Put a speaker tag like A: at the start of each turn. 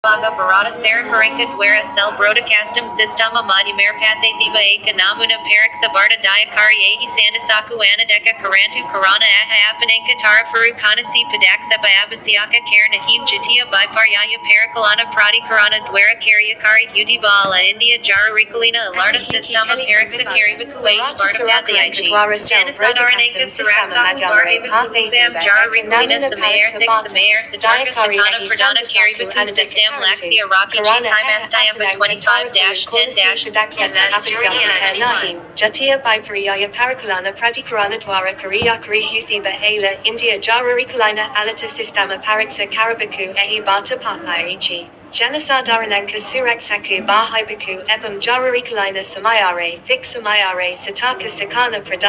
A: Baga Barada Sarakaranka Dwara Cell Broadcastum Systema Madimerpathe Diva Eka Namuna Pariksa Barda Diakari Ahi Sandasaku Anadeka Karantu Karana Aha Apanenka Tarafuru Kanasi Padaksepa Abasiaka Karanahim Jatia Biparyaya Parakalana Prati Karana Dwara Karyakari Udibala India Jara Rikalina Alarda Systema Pariksa Karibaku Ahi Bardapathe Ig Janasadarnaka Saraksaku Bardabaku Bam Jara Rikalina Samayer Thik Samayer Sajarka Sakana Pradana Karibaku System Laxia Rocky G time Astayamba 25-10
B: Jatia Bipariyaya Parakalana Pratikarana Dwara Korea Karihu Thiba Hala India Jararikalina Alata Sistama Pariksa Karabaku Ehi Bata Pathaichi Janasadarananka Suraksaku Bahaibaku Ebam Jararikalina Samayare Thik Samayare Sataka Sakana Pradana